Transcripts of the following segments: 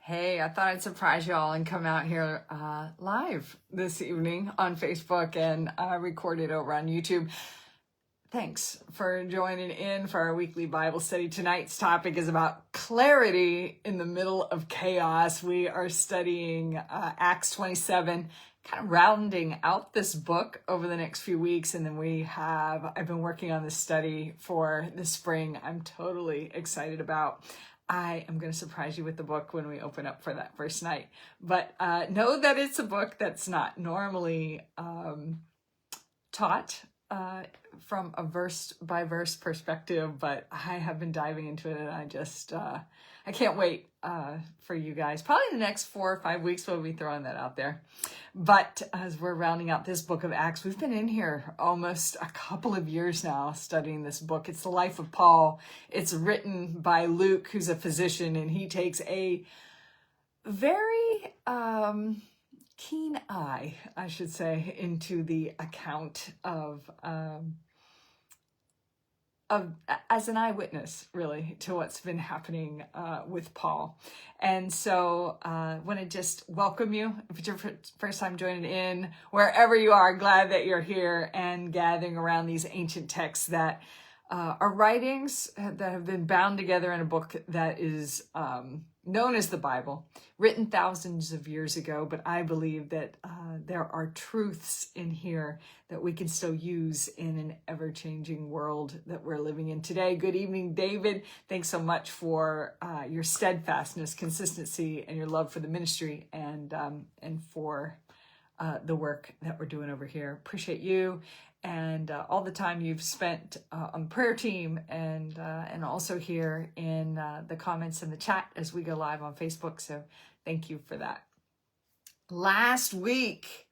Hey, I thought I'd surprise y'all and come out here live this evening on Facebook and record it over on YouTube. Thanks for joining in for our weekly Bible study. Tonight's topic is about clarity in the middle of chaos. We are studying Acts 27, kind of rounding out this book over the next few weeks. And then I've been working on this study for the spring. I'm totally excited about. I am going to surprise you with the book when we open up for that first night. But know that it's a book that's not normally taught from a verse by verse perspective, but I have been diving into it and I can't wait for you guys. Probably the next 4 or 5 weeks we'll be throwing that out there. But as we're rounding out this book of Acts, we've been in here almost a couple of years now studying this book. It's the life of Paul. It's written by Luke, who's a physician, and he takes a very keen eye, I should say, into the account of as an eyewitness, really, to what's been happening with Paul. And so I want to just welcome you. If it's your first time joining in, wherever you are, glad that you're here and gathering around these ancient texts that are writings that have been bound together in a book that is known as the Bible, written thousands of years ago. But I believe that there are truths in here that we can still use in an ever-changing world that we're living in today. Good evening, David. Thanks so much for your steadfastness, consistency, and your love for the ministry and for the work that we're doing over here. Appreciate you and all the time you've spent on the prayer team and also here in the comments in the chat as we go live on Facebook. So thank you for that. Last week,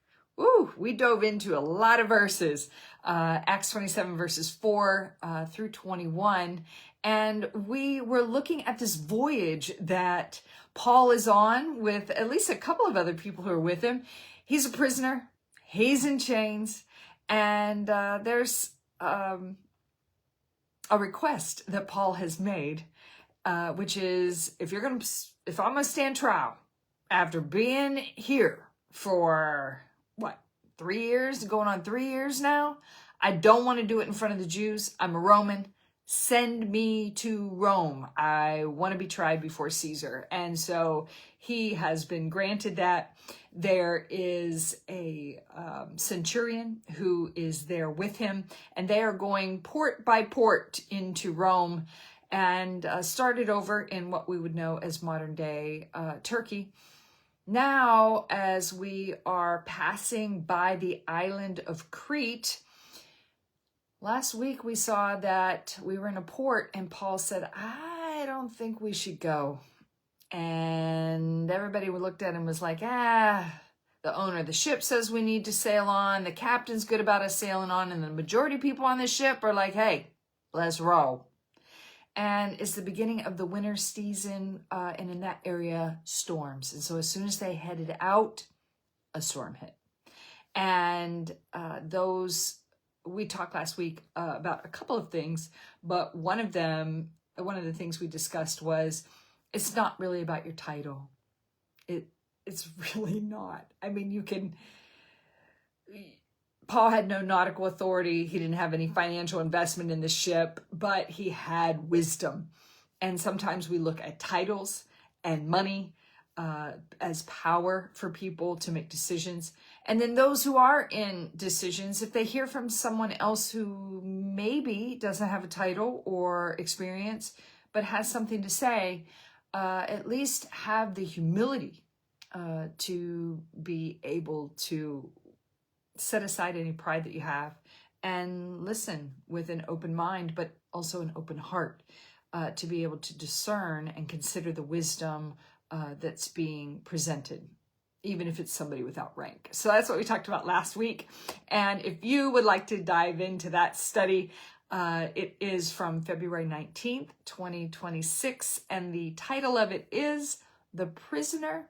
we dove into a lot of verses, Acts 27 verses 4 through 21. And we were looking at this voyage that Paul is on with at least a couple of other people who are with him. He's a prisoner. He's in chains. And there's a request that Paul has made, which is, if I'm going to stand trial after being here for 3 years, going on 3 years now, I don't want to do it in front of the Jews. I'm a Roman. Send me to Rome. I want to be tried before Caesar. And so he has been granted that. There is a centurion who is there with him, and they are going port by port into Rome and started over in what we would know as modern day Turkey. Now, as we are passing by the island of Crete, last week we saw that we were in a port and Paul said, I don't think we should go. And everybody looked at him and was like, the owner of the ship says we need to sail on. The captain's good about us sailing on. And the majority of people on the ship are like, hey, let's row. And it's the beginning of the winter season. And in that area, storms. And so as soon as they headed out, a storm hit. And we talked last week about a couple of things, but one of the things we discussed was, it's not really about your title. It's really not. I mean, Paul had no nautical authority. He didn't have any financial investment in the ship, but he had wisdom. And sometimes we look at titles and money as power for people to make decisions. And then those who are in decisions, if they hear from someone else who maybe doesn't have a title or experience, but has something to say, at least have the humility to be able to set aside any pride that you have and listen with an open mind, but also an open heart to be able to discern and consider the wisdom that's being presented, even if it's somebody without rank. So that's what we talked about last week. And if you would like to dive into that study, it is from February 19th, 2026, and the title of it is The Prisoner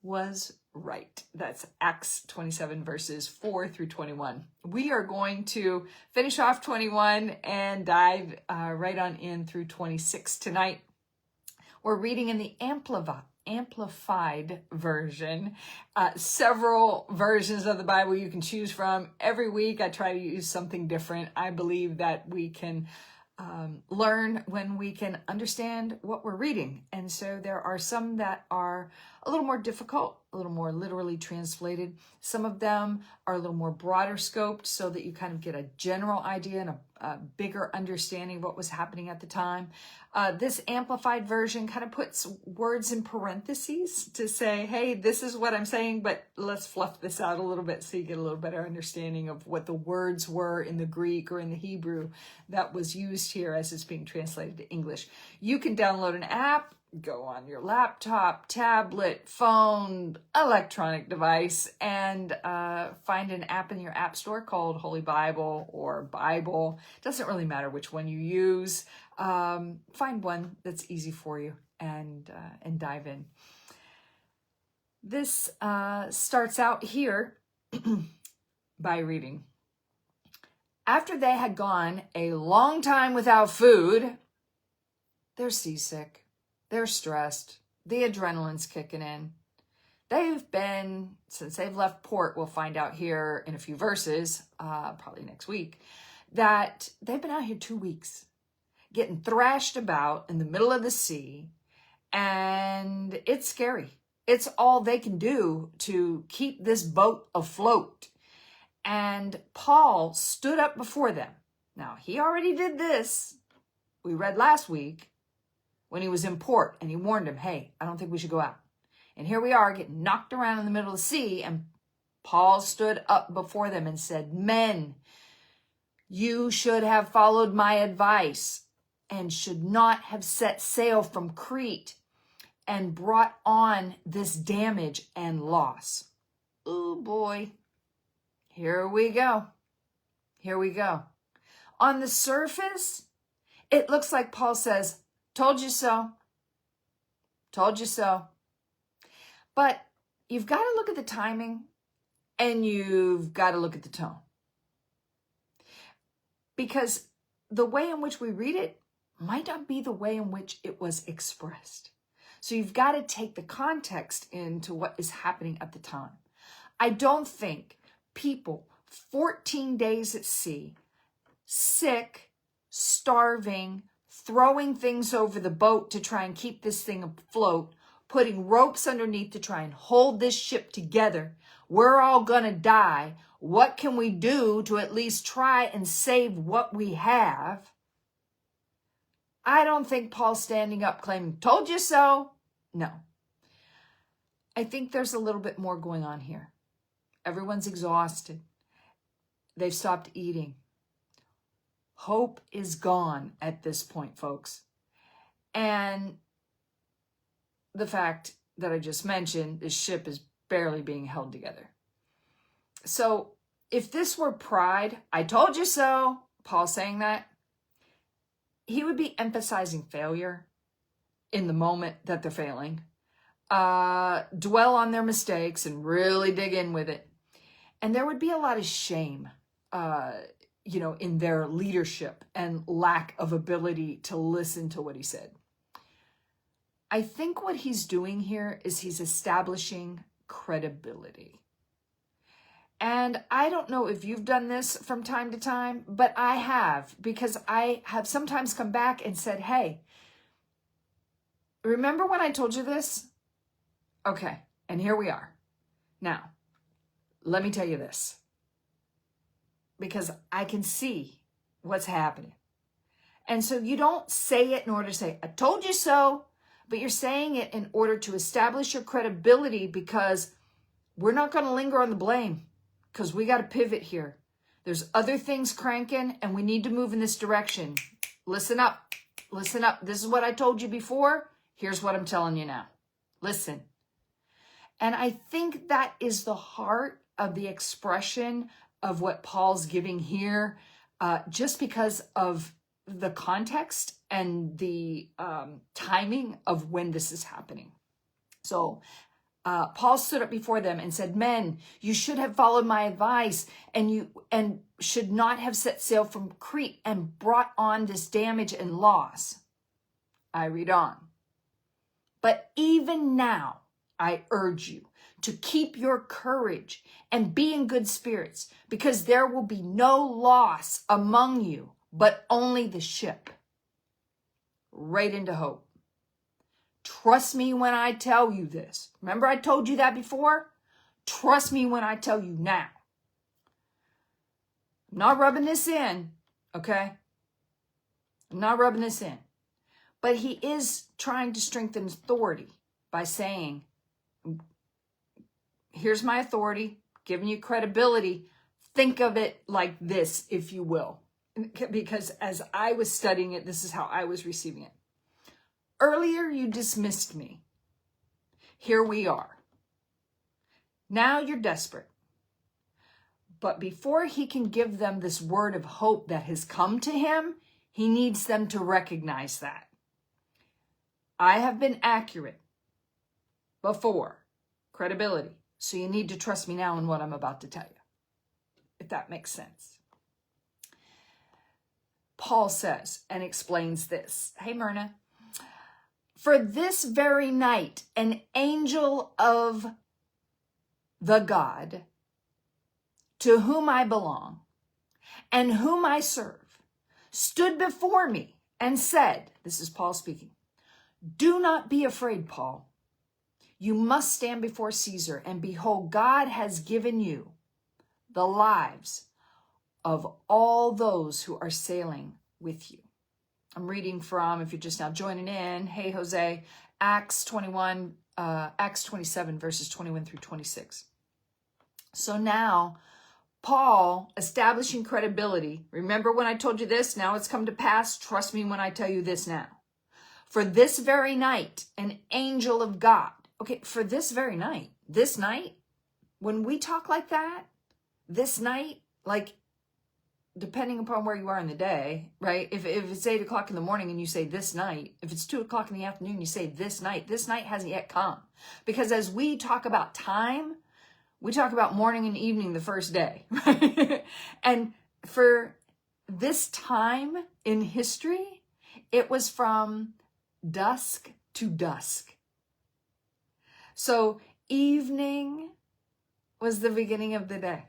Was Right. That's Acts 27 verses 4 through 21. We are going to finish off 21 and dive right on in through 26 tonight. We're reading in the Amplified Version. Several versions of the Bible you can choose from. Every week I try to use something different. I believe that we can learn when we can understand what we're reading. And so there are some that are a little more difficult, a little more literally translated. Some of them are a little more broader scoped so that you kind of get a general idea and a bigger understanding of what was happening at the time. This amplified version kind of puts words in parentheses to say, hey, this is what I'm saying, but let's fluff this out a little bit so you get a little better understanding of what the words were in the Greek or in the Hebrew that was used here as it's being translated to English. You can download an app, go on your laptop, tablet, phone, electronic device, and find an app in your app store called Holy Bible or Bible. Doesn't really matter which one you use. Find one that's easy for you and dive in. This starts out here by reading. After they had gone a long time without food, they're seasick. They're stressed. The adrenaline's kicking in. They've been, since they've left port, we'll find out here in a few verses, probably next week, that they've been out here 2 weeks, getting thrashed about in the middle of the sea, and it's scary. It's all they can do to keep this boat afloat. And Paul stood up before them. Now, he already did this. We read last week when he was in port, and he warned him, hey, I don't think we should go out. And here we are getting knocked around in the middle of the sea, and Paul stood up before them and said, men, you should have followed my advice and should not have set sail from Crete and brought on this damage and loss. Oh boy, here we go. Here we go. On the surface, it looks like Paul says, told you so. Told you so. But you've got to look at the timing and you've got to look at the tone. Because the way in which we read it might not be the way in which it was expressed. So you've got to take the context into what is happening at the time. I don't think people 14 days at sea, sick, starving, throwing things over the boat to try and keep this thing afloat, putting ropes underneath to try and hold this ship together. We're all gonna die. What can we do to at least try and save what we have? I don't think Paul's standing up claiming, told you so. No. I think there's a little bit more going on here. Everyone's exhausted. They've stopped eating. Hope is gone at this point, folks. And the fact that I just mentioned, this ship is barely being held together. So if this were pride, I told you so, Paul saying that, he would be emphasizing failure in the moment that they're failing, dwell on their mistakes and really dig in with it. And there would be a lot of shame, in their leadership and lack of ability to listen to what he said. I think what he's doing here is he's establishing credibility. And I don't know if you've done this from time to time, but I have, because I have sometimes come back and said, hey, remember when I told you this? Okay, and here we are. Now, let me tell you this, because I can see what's happening. And so you don't say it in order to say, I told you so, but you're saying it in order to establish your credibility, because we're not going to linger on the blame, because we got to pivot here. There's other things cranking, and we need to move in this direction. Listen up. Listen up. This is what I told you before. Here's what I'm telling you now. Listen. And I think that is the heart of the expression of what Paul's giving here, just because of the context and the timing of when this is happening. So Paul stood up before them and said, men, you should have followed my advice and should not have set sail from Crete and brought on this damage and loss. I read on. But even now, I urge you to keep your courage and be in good spirits, because there will be no loss among you, but only the ship. Right into hope. Trust me when I tell you this. Remember I told you that before? Trust me when I tell you now. I'm not rubbing this in, okay? I'm not rubbing this in. But he is trying to strengthen authority by saying, here's my authority, giving you credibility. Think of it like this, if you will. Because as I was studying it, this is how I was receiving it. Earlier, you dismissed me. Here we are. Now you're desperate. But before he can give them this word of hope that has come to him, he needs them to recognize that. I have been accurate before. Credibility. So you need to trust me now in what I'm about to tell you. If that makes sense. Paul says and explains this. Hey, Myrna. For this very night, an angel of the God to whom I belong and whom I serve stood before me and said, this is Paul speaking, do not be afraid, Paul. You must stand before Caesar, and behold, God has given you the lives of all those who are sailing with you. I'm reading from, if you're just now joining in, hey, Jose, Acts 27, verses 21 through 26. So now, Paul establishing credibility. Remember when I told you this? Now it's come to pass. Trust me when I tell you this now. For this very night, an angel of God. Okay, for this very night. This night, when we talk like that, this night, like, depending upon where you are in the day, right? If it's 8 o'clock in the morning and you say this night, if it's 2 o'clock in the afternoon, you say this night hasn't yet come. Because as we talk about time, we talk about morning and evening the first day, right? And for this time in history, it was from dusk to dusk. So evening was the beginning of the day.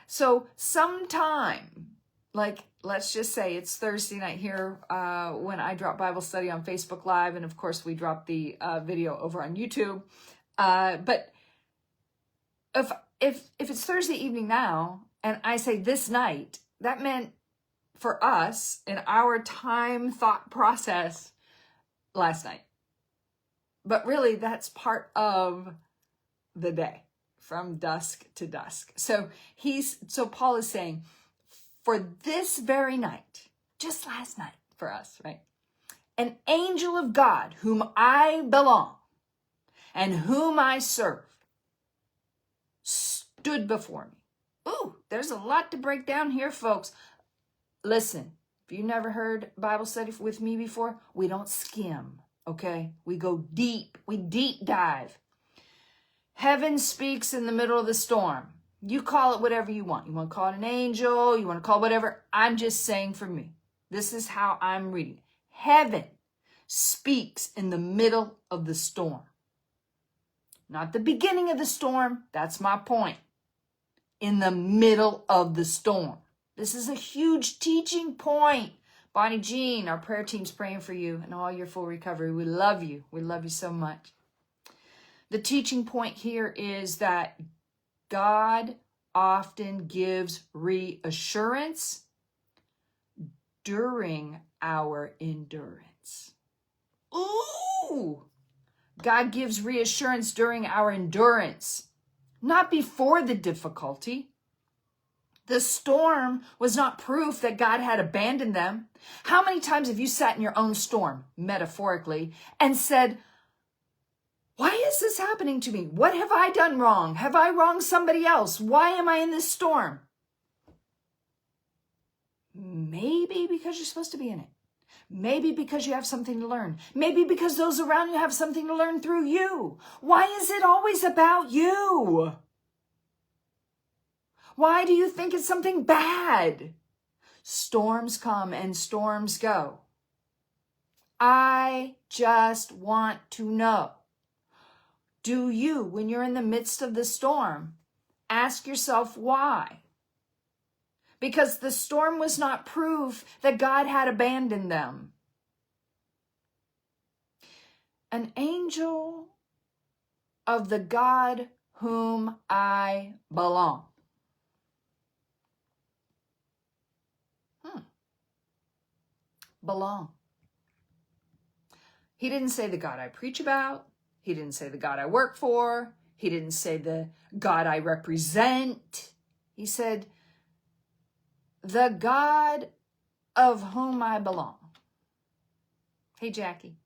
So sometime, like, let's just say it's Thursday night here when I drop Bible study on Facebook Live. And of course, we drop the video over on YouTube. But if it's Thursday evening now, and I say this night, that meant for us in our time thought process last night. But really, that's part of the day. From dusk to dusk. So Paul is saying, for this very night, just last night for us, right? An angel of God whom I belong and whom I serve stood before me. Ooh, there's a lot to break down here, folks. Listen, if you never heard Bible study with me before, we don't skim, okay? We go deep. We deep dive. Heaven speaks in the middle of the storm. You call it whatever you want. You want to call it an angel. You want to call it whatever. I'm just saying for me. This is how I'm reading. Heaven speaks in the middle of the storm. Not the beginning of the storm. That's my point. In the middle of the storm. This is a huge teaching point. Bonnie Jean, our prayer team's praying for you and all your full recovery. We love you. We love you so much. The teaching point here is that God often gives reassurance during our endurance. Ooh! God gives reassurance during our endurance, not before the difficulty. The storm was not proof that God had abandoned them. How many times have you sat in your own storm, metaphorically, and said, why is this happening to me? What have I done wrong? Have I wronged somebody else? Why am I in this storm? Maybe because you're supposed to be in it. Maybe because you have something to learn. Maybe because those around you have something to learn through you. Why is it always about you? Why do you think it's something bad? Storms come and storms go. I just want to know. Do you, when you're in the midst of the storm, ask yourself why? Because the storm was not proof that God had abandoned them. An angel of the God whom I belong. Belong. He didn't say the God I preach about. He didn't say the God I work for. He didn't say the God I represent. He said, the God of whom I belong. Hey, Jackie.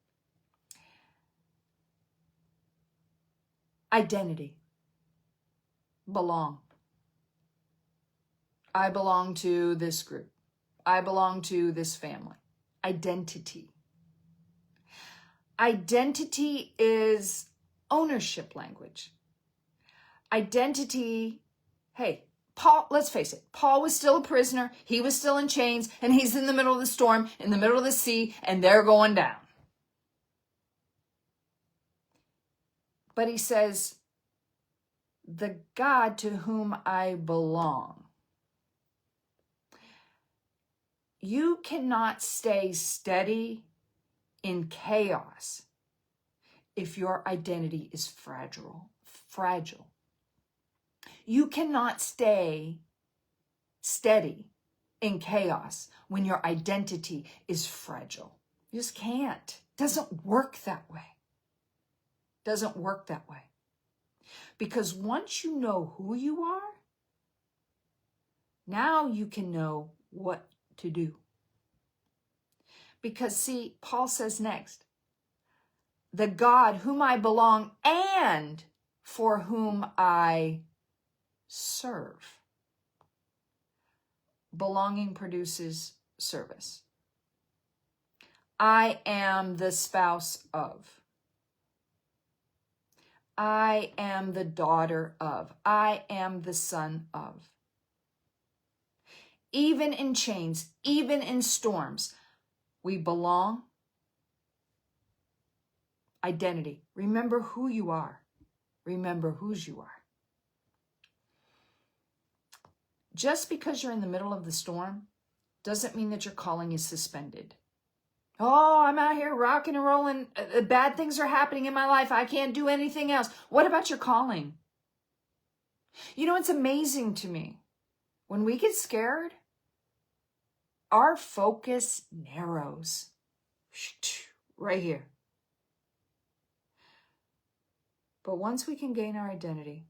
Identity. Belong. I belong to this group. I belong to this family. Identity. Identity is ownership language. Identity, hey, Paul, let's face it, Paul was still a prisoner, he was still in chains, and he's in the middle of the storm, in the middle of the sea, and they're going down. But he says, the God to whom I belong. You cannot stay steady in chaos if your identity is fragile. You cannot stay steady in chaos when your identity is fragile. You just can't. Doesn't work that way. Doesn't work that way. Because once you know who you are, now you can know what to do. Because see, Paul says next, the God whom I belong and for whom I serve. Belonging produces service. I am the spouse of. I am the daughter of. I am the son of. Even in chains, even in storms, we belong. Identity. Remember who you are. Remember whose you are. Just because you're in the middle of the storm doesn't mean that your calling is suspended. Oh, I'm out here rocking and rolling. Bad things are happening in my life. I can't do anything else. What about your calling? You know, it's amazing to me. When we get scared, our focus narrows. Right here. But once we can gain our identity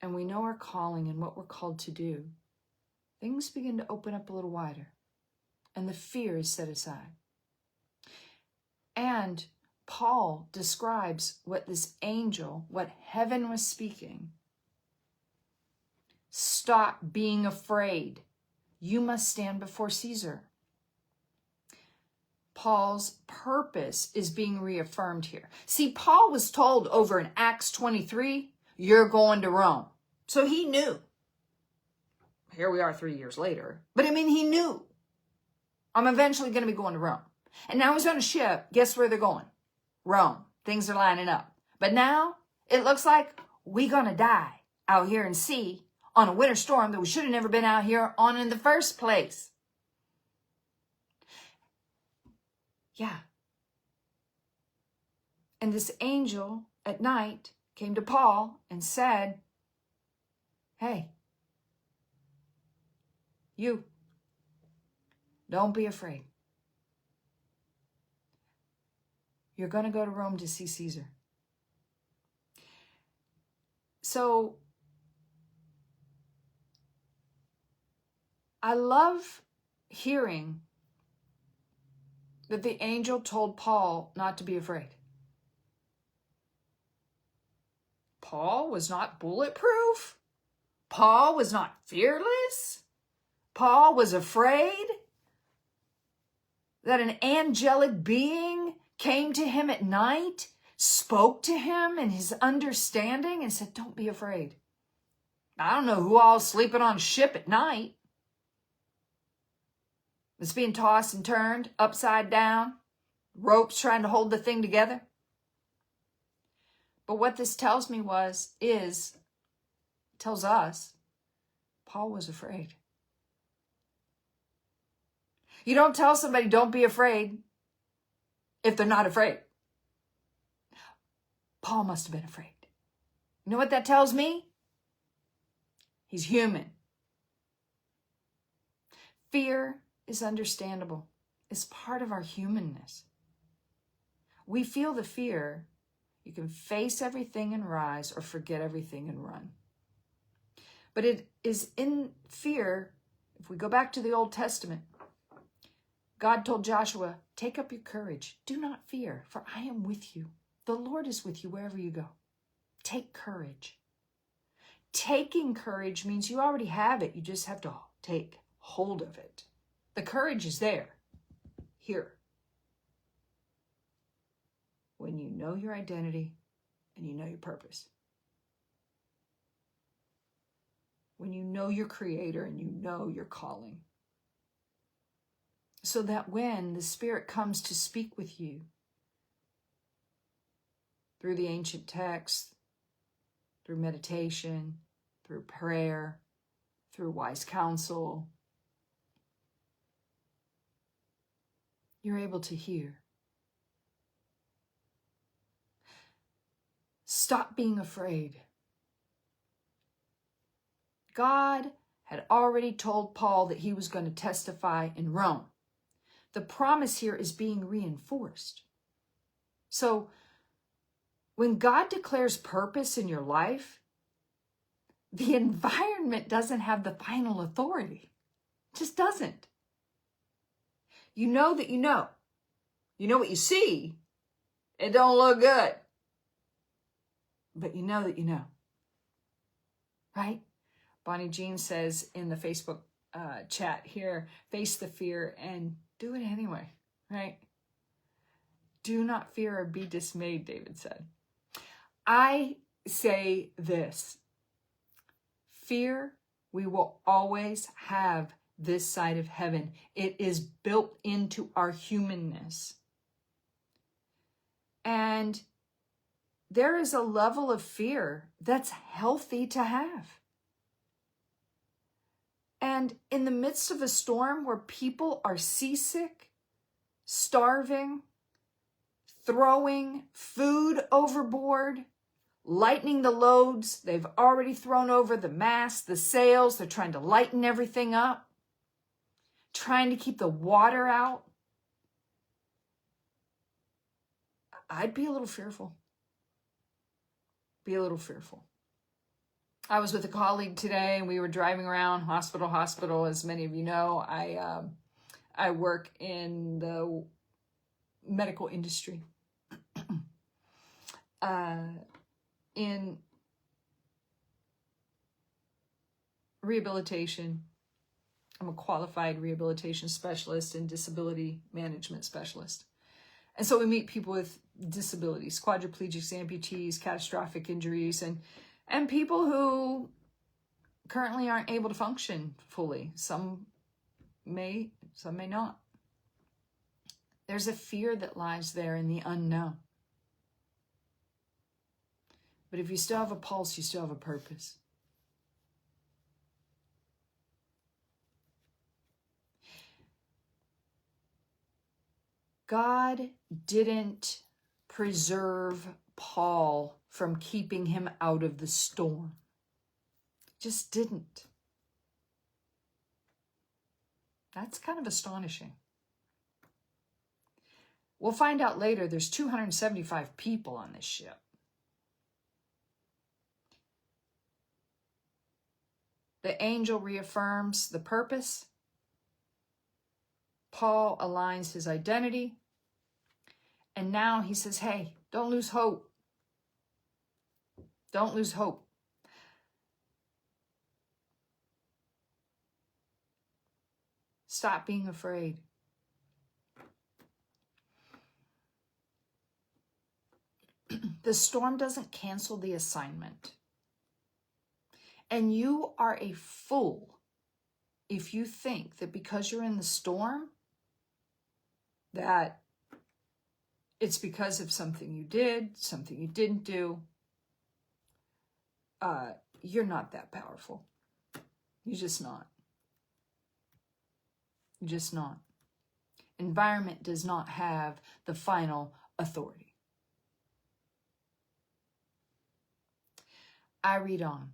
and we know our calling and what we're called to do, things begin to open up a little wider and the fear is set aside. And Paul describes what this angel, what heaven was speaking. Stop being afraid. You must stand before Caesar. Paul's purpose is being reaffirmed here. See, Paul was told over in Acts 23, you're going to Rome. So he knew. Here we are 3 years later. But I mean, he knew. I'm eventually going to be going to Rome. And now he's on a ship. Guess where they're going? Rome. Things are lining up. But now it looks like we're going to die out here in sea on a winter storm that we should have never been out here on in the first place. Yeah. And this angel at night came to Paul and said, hey, you, don't be afraid. You're going to go to Rome to see Caesar. So I love hearing that the angel told Paul not to be afraid. Paul was not bulletproof. Paul was not fearless. Paul was afraid that an angelic being came to him at night, spoke to him in his understanding and said, don't be afraid. I don't know who all's sleeping on a ship at night. It's being tossed and turned upside down. ropes trying to hold the thing together. But what this tells me tells us, Paul was afraid. You don't tell somebody, don't be afraid, if they're not afraid. Paul must have been afraid. You know what that tells me? He's human. Fear is understandable. It's part of our humanness. We feel the fear. You can face everything and rise, or forget everything and run. But it is in fear, if we go back to the Old Testament, God told Joshua, take up your courage. Do not fear, for I am with you. The Lord is with you wherever you go. Take courage. Taking courage means you already have it. You just have to take hold of it. The courage is there, here. When you know your identity and you know your purpose. When you know your Creator and you know your calling. So that when the Spirit comes to speak with you through the ancient texts, through meditation, through prayer, through wise counsel, you're able to hear. Stop being afraid. God had already told Paul that he was going to testify in Rome. The promise here is being reinforced. So when God declares purpose in your life, the environment doesn't have the final authority. It just doesn't. You know that you know. You know what you see. It don't look good. But you know that you know. Right? Bonnie Jean says in the Facebook chat here, face the fear and do it anyway. Right? Do not fear or be dismayed, David said. I say this. Fear, we will always have this side of heaven. It is built into our humanness. And there is a level of fear that's healthy to have. And in the midst of a storm where people are seasick, starving, throwing food overboard, lightening the loads, they've already thrown over the mast, the sails, they're trying to lighten everything up, trying to keep the water out. I'd be a little fearful. Be a little fearful. I was with a colleague today and we were driving around hospital. As many of you know, I work in the medical industry. In rehabilitation, I'm a qualified rehabilitation specialist and disability management specialist. And so we meet people with disabilities, quadriplegics, amputees, catastrophic injuries, and people who currently aren't able to function fully. Some may not. There's a fear that lies there in the unknown. But if you still have a pulse, you still have a purpose. God didn't preserve Paul from keeping him out of the storm. Just didn't. That's kind of astonishing. We'll find out later there's 275 people on this ship. The angel reaffirms the purpose. Paul aligns his identity. And now he says, hey, don't lose hope. Don't lose hope. Stop being afraid. The storm doesn't cancel the assignment. And you are a fool if you think that because you're in the storm, that it's because of something you did, something you didn't do. You're not that powerful. You're just not. You're just not. Environment does not have the final authority. I read on.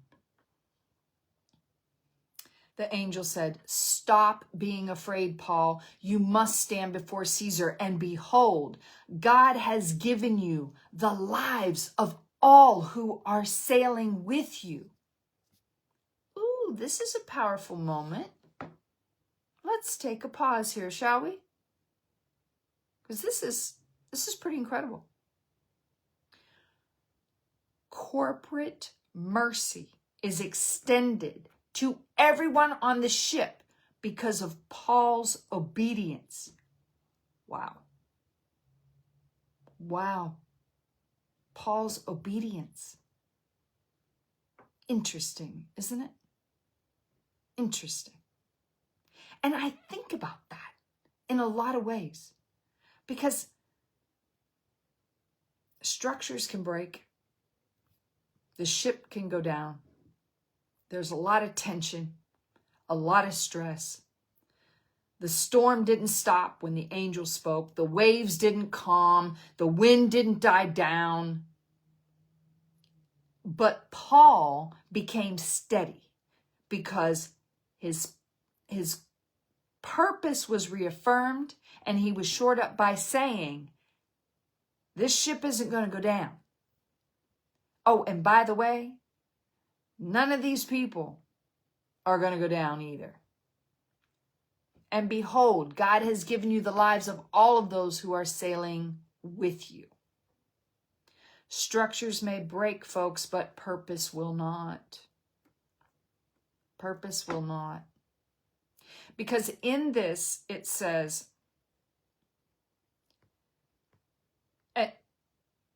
The angel said, "Stop being afraid, Paul. You must stand before Caesar, and behold, God has given you the lives of all who are sailing with you." Ooh, this is a powerful moment. Let's take a pause here, shall we? Because this is pretty incredible. Corporate mercy is extended to everyone on the ship because of Paul's obedience. Wow. Wow. Paul's obedience. Interesting, isn't it? Interesting. And I think about that in a lot of ways because structures can break. The ship can go down. There's a lot of tension, a lot of stress. The storm didn't stop when the angel spoke. The waves didn't calm. The wind didn't die down. But Paul became steady because his purpose was reaffirmed, and he was shored up by saying, this ship isn't going to go down. Oh, and by the way, none of these people are going to go down either. And behold, God has given you the lives of all of those who are sailing with you. Structures may break, folks, but purpose will not. Purpose will not. Because in this, it says,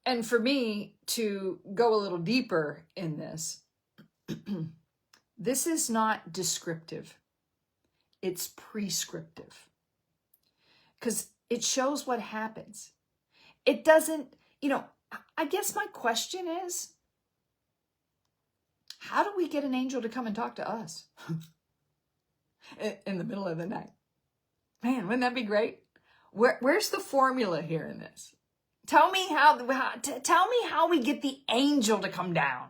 and for me to go a little deeper in this, this is not descriptive. It's prescriptive. Because it shows what happens. It doesn't, I guess my question is, how do we get an angel to come and talk to us in the middle of the night? Man, wouldn't that be great? Where's the formula here in this? Tell me how we get the angel to come down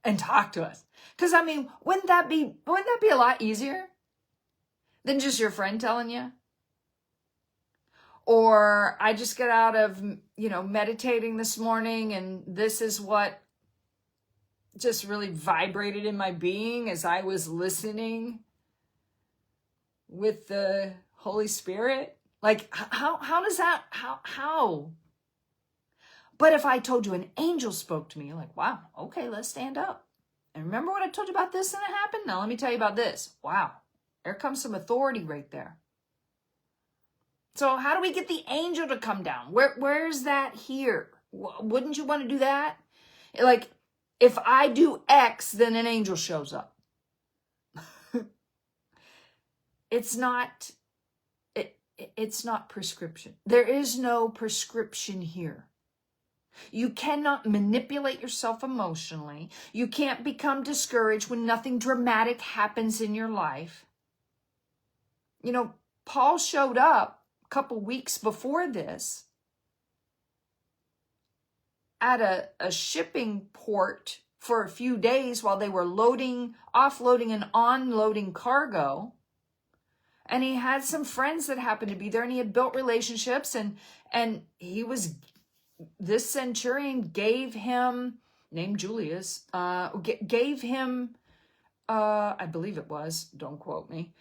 and talk to us. Because wouldn't that be a lot easier than just your friend telling you? Or I just got out of, meditating this morning, and this is what just really vibrated in my being as I was listening with the Holy Spirit. Like, how does that, how? But if I told you an angel spoke to me, you're like, wow, okay, let's stand up. And remember what I told you about this and it happened? Now let me tell you about this. Wow, there comes some authority right there. So how do we get the angel to come down? Where's that here? Wouldn't you want to do that? Like, if I do X, then an angel shows up. It's not prescription. There is no prescription here. You cannot manipulate yourself emotionally. You can't become discouraged when nothing dramatic happens in your life. Paul showed up a couple weeks before this at a shipping port for a few days while they were offloading and unloading cargo. And he had some friends that happened to be there, and he had built relationships, and this centurion gave him, named Julius, gave him, I believe it was, don't quote me,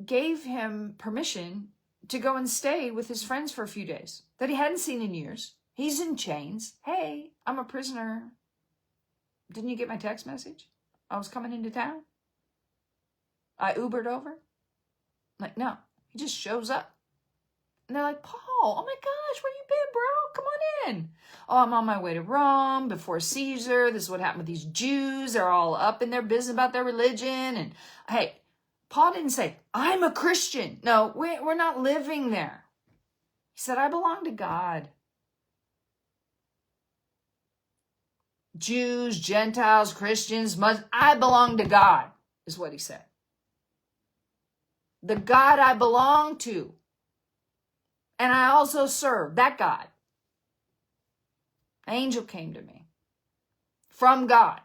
gave him permission to go and stay with his friends for a few days that he hadn't seen in years. He's in chains. Hey, I'm a prisoner. Didn't you get my text message? I was coming into town. I Ubered over. Like, no, he just shows up. And they're like, Paul, oh my gosh, where you been, bro? Come on in. Oh, I'm on my way to Rome before Caesar. This is what happened with these Jews. They're all up in their business about their religion. And hey, Paul didn't say, I'm a Christian. No, we're not living there. He said, I belong to God. Jews, Gentiles, Christians, Muslims, I belong to God, is what he said. The God I belong to. And I also serve that God. An angel came to me from God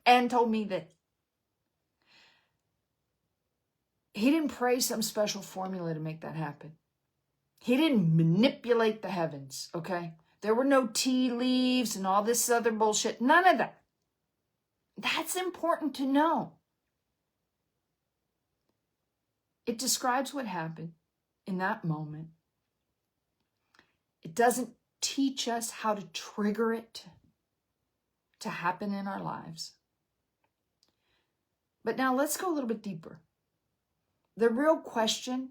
and told me that he didn't pray some special formula to make that happen. He didn't manipulate the heavens, okay? There were no tea leaves and all this other bullshit. None of that. That's important to know. It describes what happened in that moment. It doesn't teach us how to trigger it to happen in our lives. But now let's go a little bit deeper. The real question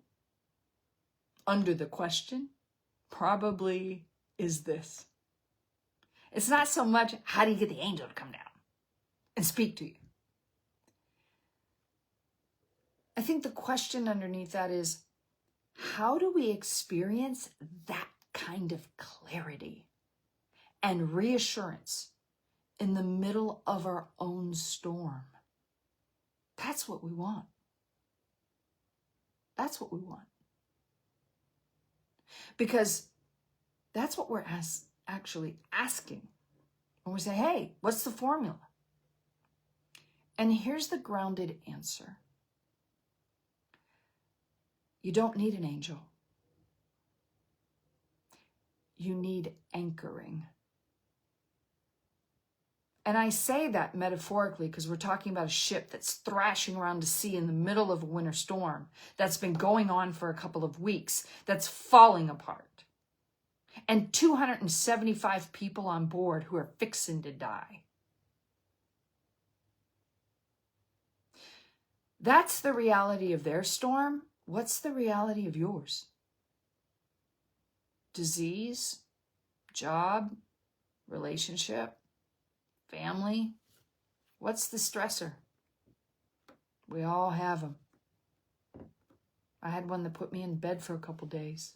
under the question probably is this. It's not so much, how do you get the angel to come down and speak to you? I think the question underneath that is, how do we experience that kind of clarity and reassurance in the middle of our own storm? That's what we want. That's what we want. Because that's what we're actually asking when we say, hey, what's the formula? And here's the grounded answer. You don't need an angel. You need anchoring. And I say that metaphorically because we're talking about a ship that's thrashing around the sea in the middle of a winter storm that's been going on for a couple of weeks, that's falling apart. And 275 people on board who are fixing to die. That's the reality of their storm. What's the reality of yours? Disease, job, relationship, family. What's the stressor? We all have them. I had one that put me in bed for a couple days.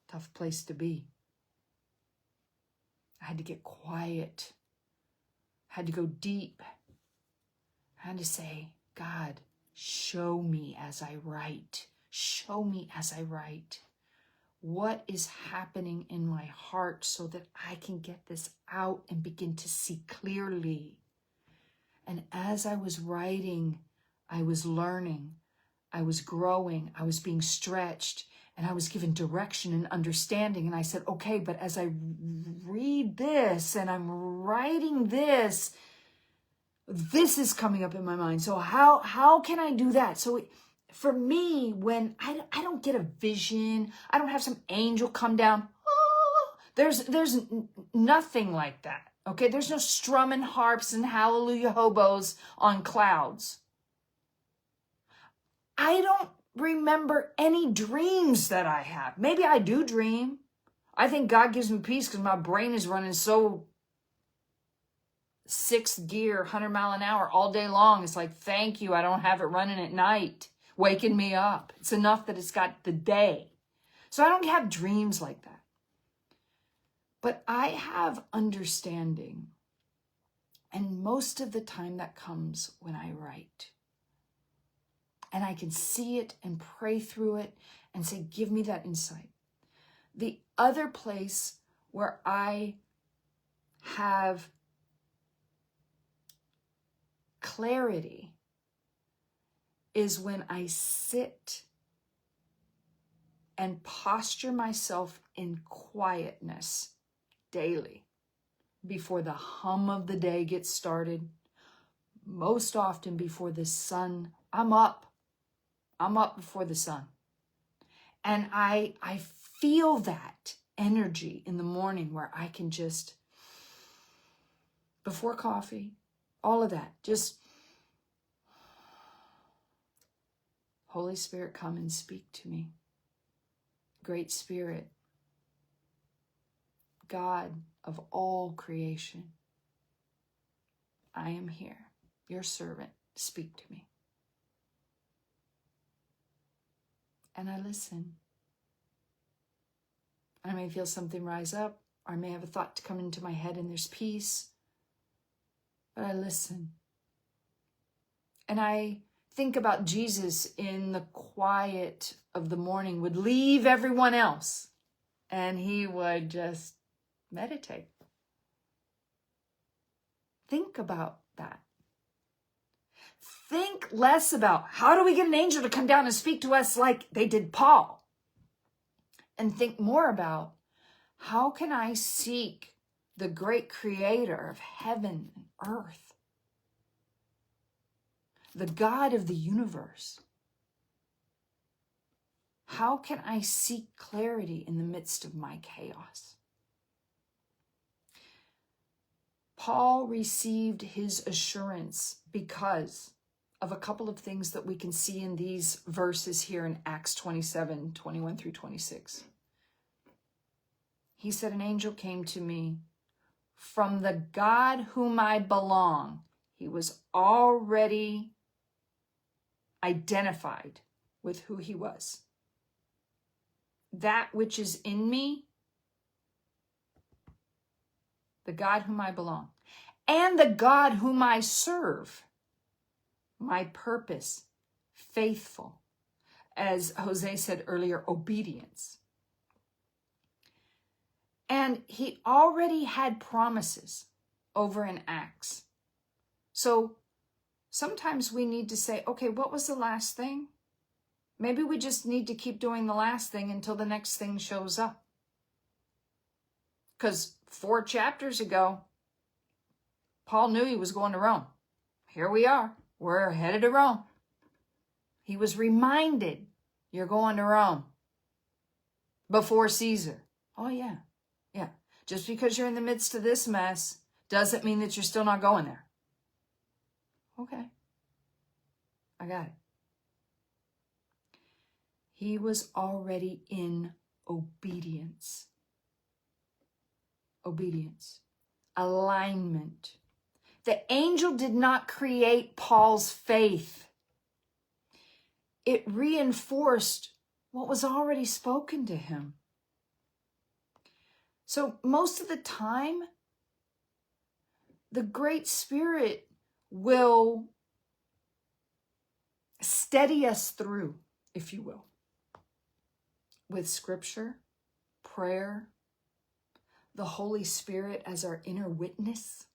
Tough place to be. I had to get quiet. I had to go deep. I had to say, God, show me as I write. Show me as I write. What is happening in my heart so that I can get this out and begin to see clearly? And as I was writing, I was learning, I was growing, I was being stretched, and I was given direction and understanding. And I said, okay, but as I read this and I'm writing this, this is coming up in my mind. So how can I do that? So for me, when I don't get a vision, I don't have some angel come down. Oh, there's nothing like that. Okay, there's no strumming harps and hallelujah hobos on clouds. I don't remember any dreams that I have. Maybe I do dream. I think God gives me peace because my brain is running so sixth gear, 100 mile an hour all day long. It's like, thank you. I don't have it running at night, waking me up. It's enough that it's got the day. So I don't have dreams like that. But I have understanding. And most of the time that comes when I write. And I can see it and pray through it and say, give me that insight. The other place where I have clarity is when I sit and posture myself in quietness daily before the hum of the day gets started. Most often before the sun, I'm up before the sun. And I feel that energy in the morning where I can just, before coffee, all of that, just, Holy Spirit, come and speak to me. Great Spirit, God of all creation, I am here, your servant, speak to me. And I listen. I may feel something rise up, or I may have a thought to come into my head and there's peace. But I listen. And I think about Jesus in the quiet of the morning, would leave everyone else and he would just meditate. Think about that. Think less about how do we get an angel to come down and speak to us like they did Paul? And think more about how can I seek the great creator of heaven and earth, the God of the universe. How can I seek clarity in the midst of my chaos? Paul received his assurance because of a couple of things that we can see in these verses here in Acts 27, 21 through 26. He said, an angel came to me from the God whom I belong. He was already identified with who he was. That which is in me, the God whom I belong, and the God whom I serve, my purpose, faithful. As Jose said earlier, obedience. And he already had promises over in Acts. So sometimes we need to say, okay, what was the last thing? Maybe we just need to keep doing the last thing until the next thing shows up. Because 4 chapters ago, Paul knew he was going to Rome. Here we are. We're headed to Rome. He was reminded, you're going to Rome before Caesar. Oh, yeah. Yeah. Just because you're in the midst of this mess doesn't mean that you're still not going there. Okay. I got it. He was already in obedience. Obedience. Alignment. The angel did not create Paul's faith. It reinforced what was already spoken to him. So most of the time, the Great Spirit will steady us through, if you will, with scripture, prayer, the Holy Spirit as our inner witness,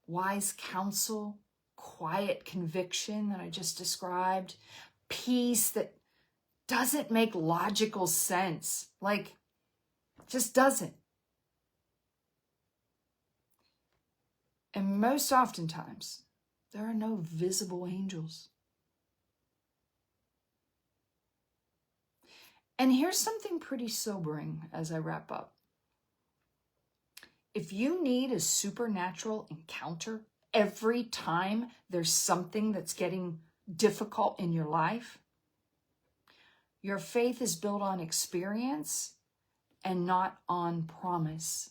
wise counsel, quiet conviction that I just described, peace that doesn't make logical sense, like just doesn't. And most oftentimes, there are no visible angels. And here's something pretty sobering as I wrap up. If you need a supernatural encounter every time there's something that's getting difficult in your life, your faith is built on experience and not on promise.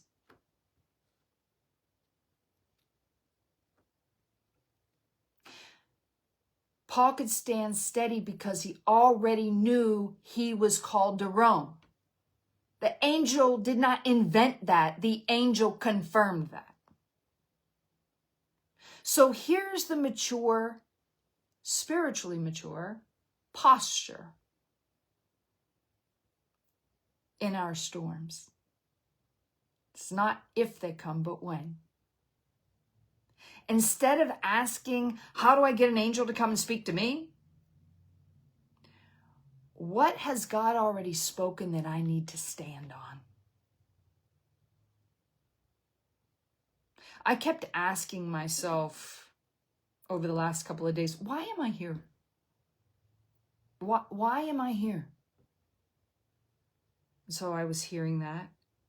Paul could stand steady because he already knew he was called to Rome. The angel did not invent that. The angel confirmed that. So here's the mature, spiritually mature posture in our storms. It's not if they come, but when. Instead of asking, how do I get an angel to come and speak to me? What has God already spoken that I need to stand on? I kept asking myself over the last couple of days, why am I here? Why am I here? So I was hearing that,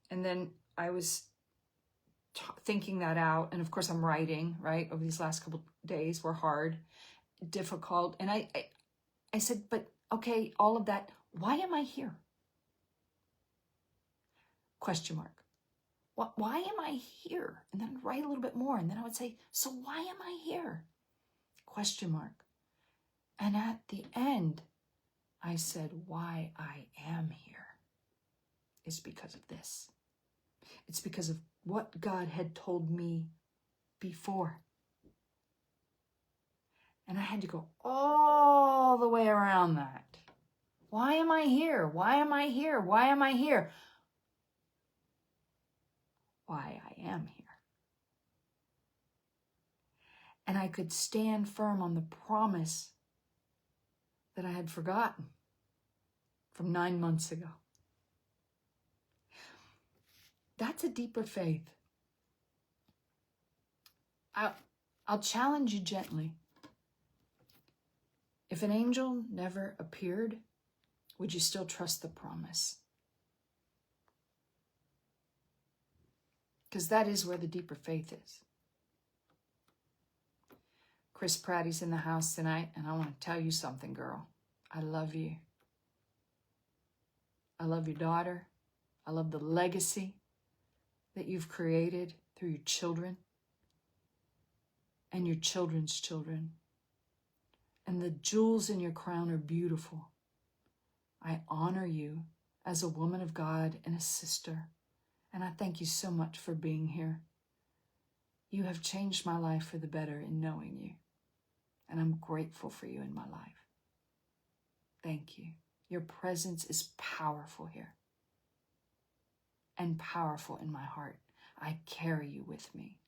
and then I was thinking that out, and of course I'm writing, right? Over these last couple of days were hard, difficult, and I said, but okay, all of that, why am I here? Question mark. Why am I here? And then I'd write a little bit more, and then I would say, so why am I here? Question mark. And at the end, I said, why I am here is because of this. It's because of what God had told me before. And I had to go all the way around that. Why am I here? Why am I here? Why am I here? Why I am here. And I could stand firm on the promise that I had forgotten from 9 months ago. That's a deeper faith. I'll challenge you gently. If an angel never appeared, would you still trust the promise? Because that is where the deeper faith is. Chris Pratty's in the house tonight, and I want to tell you something, girl. I love you. I love your daughter. I love the legacy that you've created through your children and your children's children. And the jewels in your crown are beautiful. I honor you as a woman of God and a sister. And I thank you so much for being here. You have changed my life for the better in knowing you. And I'm grateful for you in my life. Thank you. Your presence is powerful here. And powerful in my heart. I carry you with me.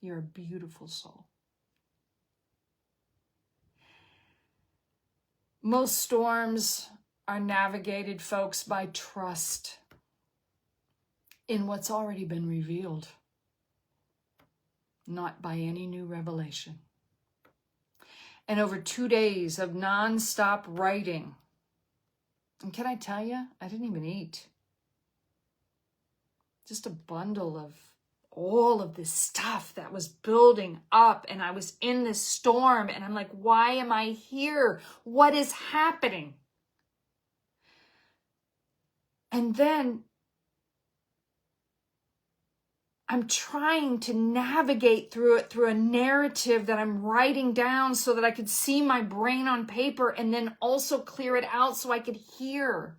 You're a beautiful soul. Most storms are navigated, folks, by trust in what's already been revealed, not by any new revelation. And over 2 days of nonstop writing, and can I tell you, I didn't even eat. Just a bundle of all of this stuff that was building up, and I was in this storm, and I'm like, why am I here? What is happening? And then I'm trying to navigate through it through a narrative that I'm writing down so that I could see my brain on paper and then also clear it out so I could hear.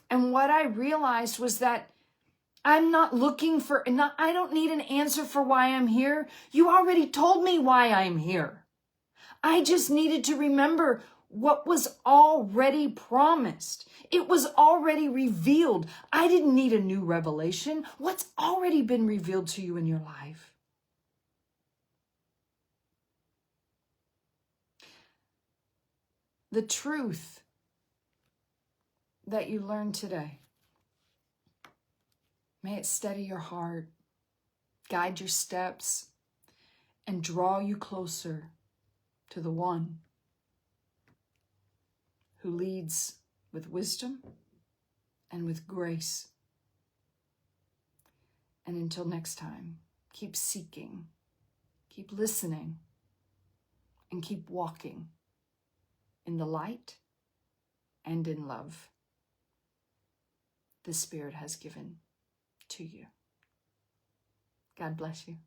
And what I realized was that I'm not looking for, I don't need an answer for why I'm here. You already told me why I'm here. I just needed to remember what was already promised. It was already revealed. I didn't need a new revelation. What's already been revealed to you in your life? The truth that you learned today, may it steady your heart, guide your steps, and draw you closer to the one who leads with wisdom and with grace. And until next time, keep seeking, keep listening, and keep walking in the light and in love the Spirit has given to you. God bless you.